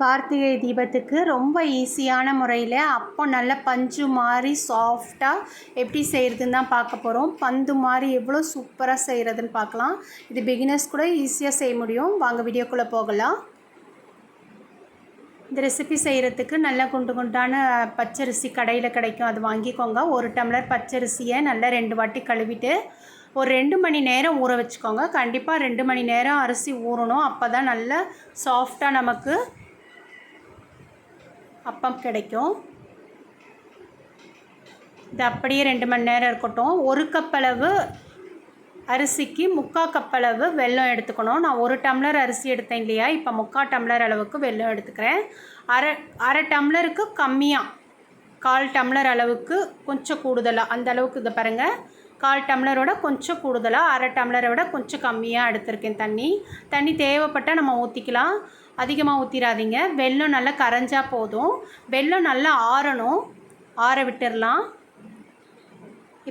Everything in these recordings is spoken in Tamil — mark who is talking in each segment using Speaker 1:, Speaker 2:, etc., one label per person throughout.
Speaker 1: கார்த்திகை தீபத்துக்கு ரொம்ப ஈஸியான முறையில் அப்போ நல்ல பஞ்சு மாதிரி சாஃப்டாக எப்படி செய்கிறதுன்னு தான் பார்க்க போகிறோம். பந்து மாதிரி எவ்வளோ சூப்பராக செய்கிறதுன்னு பார்க்கலாம். இது பிகினர்ஸ் கூட ஈஸியாக செய்ய முடியும். வாங்க வீடியோக்குள்ளே போகலாம். இந்த ரெசிபி செய்கிறதுக்கு நல்ல குண்டு குண்டான பச்சரிசி கடையில் கிடைக்கும், அது வாங்கிக்கோங்க. 1 டம்ளர் பச்சரிசியை நல்லா 2 வாட்டி கழுவிட்டு ஒரு 2 மணி நேரம் ஊற வச்சுக்கோங்க. கண்டிப்பாக 2 மணி நேரம் அரிசி ஊறணும். அப்போ தான் நல்லா சாஃப்டாக நமக்கு அப்பம் கிடைக்கும். இது அப்படியே 2 மணி நேரம் இருக்கட்டும். 1 கப் அளவு அரிசிக்கு 3/4 கப் அளவு வெல்லம் எடுத்துக்கணும். நான் 1 டம்ளர் அரிசி எடுத்தேன் இல்லையா, இப்போ 3/4 டம்ளர் அளவுக்கு வெல்லம் எடுத்துக்கிறேன். அரை டம்ளருக்கு கம்மியாக 1/4 டம்ளர் அளவுக்கு கொஞ்சம் கூடுதலாக, அந்த அளவுக்கு இதை பாருங்கள், 1/4 டம்ளரோட கொஞ்சம் கூடுதலாக, அரை டம்ளரை விட கொஞ்சம் கம்மியாக எடுத்திருக்கேன். தண்ணி தேவைப்பட்டால் நம்ம ஊற்றிக்கலாம், அதிகமாக ஊற்றிடாதீங்க. வெல்லம் நல்லா கரைஞ்சால் போதும். வெல்லம் நல்லா ஆறணும், ஆற விட்டுடலாம்.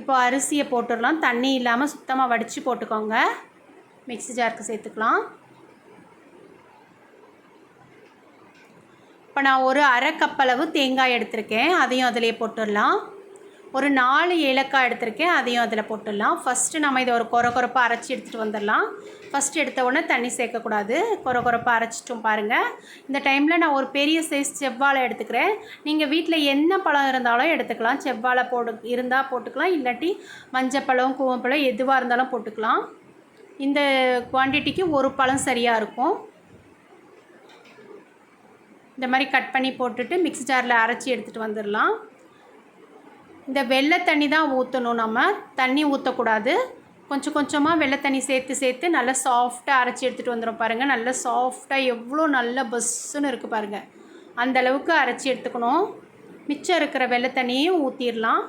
Speaker 1: இப்போ அரிசியை போட்டுடலாம். தண்ணி இல்லாமல் சுத்தமாக வடித்து போட்டுக்கோங்க. மிக்ஸி ஜாருக்கு சேர்த்துக்கலாம். இப்போ நான் ஒரு அரை கப் அளவு தேங்காய் எடுத்திருக்கேன், அதையும் அதிலே போட்டுடலாம். ஒரு 4 ஏலக்காய் எடுத்திருக்கேன், அதையும் அதில் போட்டுடலாம். ஃபஸ்ட்டு நம்ம இதை ஒரு கொரப்பாக அரைச்சி எடுத்துகிட்டு வந்துடலாம். ஃபஸ்ட்டு எடுத்த உடனே தண்ணி சேர்க்கக்கூடாது. கொரப்பாக அரைச்சிட்டும் பாருங்கள். இந்த டைமில் நான் ஒரு பெரிய சைஸ் செவ்வாழை எடுத்துக்கிறேன். நீங்கள் வீட்டில் என்ன பழம் இருந்தாலும் எடுத்துக்கலாம். செவ்வாழை இருந்தால் போட்டுக்கலாம், இல்லாட்டி மஞ்சப்பழம், கூவப்பழம் எதுவாக இருந்தாலும் போட்டுக்கலாம். இந்த குவான்டிட்டிக்கு ஒரு பழம் சரியாக இருக்கும். இந்த மாதிரி கட் பண்ணி போட்டுட்டு மிக்ஸி ஜாரில் அரைச்சி எடுத்துகிட்டு வந்துடலாம். இந்த வெள்ளை தண்ணி தான் ஊற்றணும், நம்ம தண்ணி ஊற்றக்கூடாது. கொஞ்சம் கொஞ்சமாக வெள்ளை தண்ணி சேர்த்து நல்லா சாஃப்டாக அரைச்சி எடுத்துகிட்டு வந்துடும் பாருங்கள். நல்லா சாஃப்டாக எவ்வளோ நல்ல பஸ்ஸுன்னு இருக்குது பாருங்கள், அந்த அளவுக்கு அரைச்சி எடுத்துக்கணும். மிச்சம் இருக்கிற வெள்ளை தண்ணியையும் ஊற்றிடலாம்.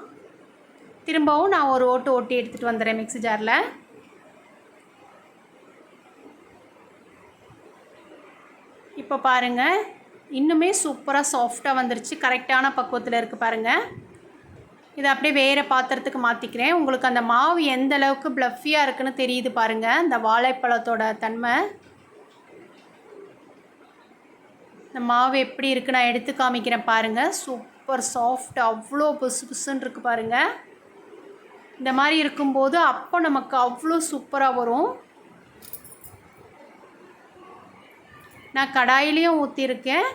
Speaker 1: திரும்பவும் நான் ஒரு ஓட்டி எடுத்துகிட்டு வந்துடுறேன் மிக்ஸி ஜாரில். இப்போ பாருங்கள், இன்னுமே சூப்பராக சாஃப்டாக வந்துருச்சு. கரெக்டான பக்குவத்தில் இருக்குது பாருங்கள். இதை அப்படியே வேறு பாத்திரத்துக்கு மாற்றிக்கிறேன். உங்களுக்கு அந்த மாவு எந்த அளவுக்கு ப்ளஃபியாக இருக்குன்னு தெரியுது பாருங்கள். இந்த வாழைப்பழத்தோட தன்மை, இந்த மாவு எப்படி இருக்குது நான் எடுத்து காமிக்கிறேன் பாருங்கள். சூப்பர் சாஃப்ட், அவ்வளோ புசுன்னு இருக்குது பாருங்கள். இந்த மாதிரி இருக்கும்போது அப்போ நமக்கு அவ்வளோ சூப்பராக வரும். நான் கடாயிலையும் ஊற்றிருக்கேன்,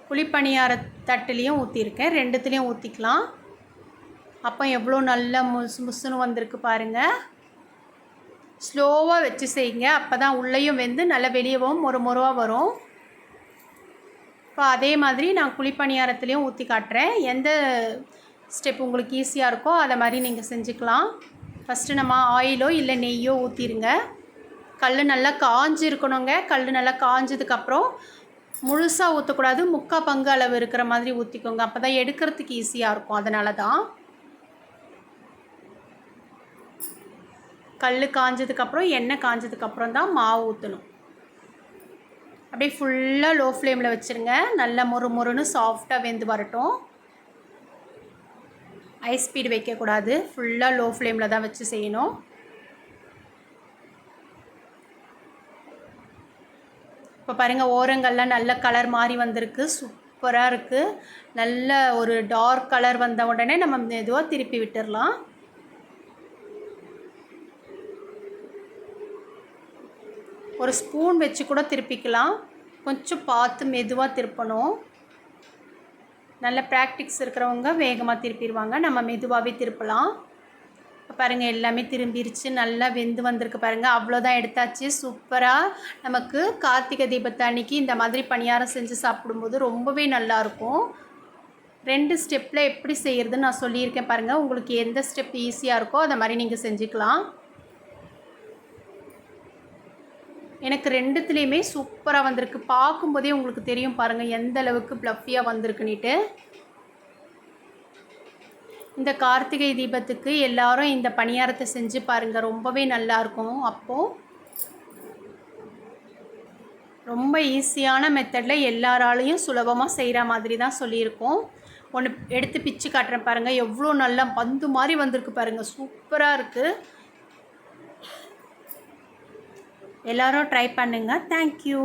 Speaker 1: குழிப்பணியார தட்டுலேயும் ஊற்றிருக்கேன். 2துலேயும் ஊற்றிக்கலாம். அப்போ எவ்வளோ நல்ல முசுன்னு வந்திருக்கு பாருங்கள். ஸ்லோவாக வச்சு செய்யுங்க, அப்போ தான் உள்ளேயும் வெந்து நல்லா வெளியவும் மொறுவாக வரும். இப்போ அதே மாதிரி நான் குழிப்பணியாரத்துலேயும் ஊற்றி காட்டுறேன். எந்த ஸ்டெப் உங்களுக்கு ஈஸியாக இருக்கோ அதை மாதிரி நீங்கள் செஞ்சுக்கலாம். ஃபஸ்ட்டு நம்ம ஆயிலோ இல்லை நெய்யோ ஊற்றிடுங்க. கல் நல்லா காஞ்சி இருக்கணுங்க. கல் நல்லா காஞ்சதுக்கப்புறம் முழுசாக ஊற்றக்கூடாது, 3/4 பங்கு அளவு இருக்கிற மாதிரி ஊற்றிக்கோங்க. அப்போ தான் எடுக்கிறதுக்கு ஈஸியாக இருக்கும். அதனால தான் கல் காஞ்சதுக்கப்புறம், எண்ணெய் காஞ்சதுக்கப்புறம் தான் மாவு ஊற்றணும். அப்படியே ஃபுல்லாக லோ ஃப்ளேமில் வச்சுருங்க. நல்லா மொறுன்னு சாஃப்டாக வெந்து வரட்டும். ஹை ஸ்பீடு வைக்கக்கூடாது, ஃபுல்லாக லோ ஃப்ளேமில் தான் வச்சு செய்யணும். இப்போ பாருங்கள், ஓரங்கள்லாம் நல்ல கலர் மாதிரி வந்திருக்கு, சூப்பராக இருக்குது. நல்ல ஒரு டார்க் கலர் வந்த உடனே நம்ம மெதுவாக திருப்பி விட்டுடலாம். ஒரு ஸ்பூன் வச்சு கூட திருப்பிக்கலாம். கொஞ்சம் பார்த்து மெதுவாக திருப்பணும். நல்ல ப்ராக்டிக்ஸ் இருக்கிறவங்க வேகமாக திருப்பிடுவாங்க, நம்ம மெதுவாகவே திருப்பலாம். பாருங்கள், எல்லாமே திரும்பிடுச்சு, நல்லா வெந்து வந்திருக்கு பாருங்கள். அவ்வளோதான், எடுத்தாச்சு. சூப்பராக நமக்கு கார்த்திகை தீபத்து அன்னைக்கு இந்த மாதிரி பணியாரம் செஞ்சு சாப்பிடும்போது ரொம்பவே நல்லாயிருக்கும். 2 ஸ்டெப்பில் எப்படி செய்கிறதுன்னு நான் சொல்லியிருக்கேன் பாருங்கள். உங்களுக்கு எந்த ஸ்டெப் ஈஸியாக இருக்கோ அதை மாதிரி நீங்கள் செஞ்சுக்கலாம். எனக்கு 2துலேயுமே சூப்பராக வந்திருக்கு. பார்க்கும்போதே உங்களுக்கு தெரியும் பாருங்கள் எந்த அளவுக்கு ப்ளஃபியாக வந்திருக்குன்னுட்டு. இந்த கார்த்திகை தீபத்துக்கு எல்லாரும் இந்த பணியாரத்தை செஞ்சு பாருங்கள், ரொம்பவே நல்லாயிருக்கும். அப்போது ரொம்ப ஈஸியான மெத்தடில் எல்லாராலையும் சுலபமாக செய்கிற மாதிரி தான் சொல்லியிருக்கோம். ஒன்று எடுத்து பிச்சு காட்டுறேன் பாருங்கள், எவ்வளோ நல்லா பந்து மாதிரி வந்திருக்கு பாருங்கள், சூப்பராக இருக்குது. எல்லோரும் ட்ரை பண்ணுங்கள். தேங்க்யூ.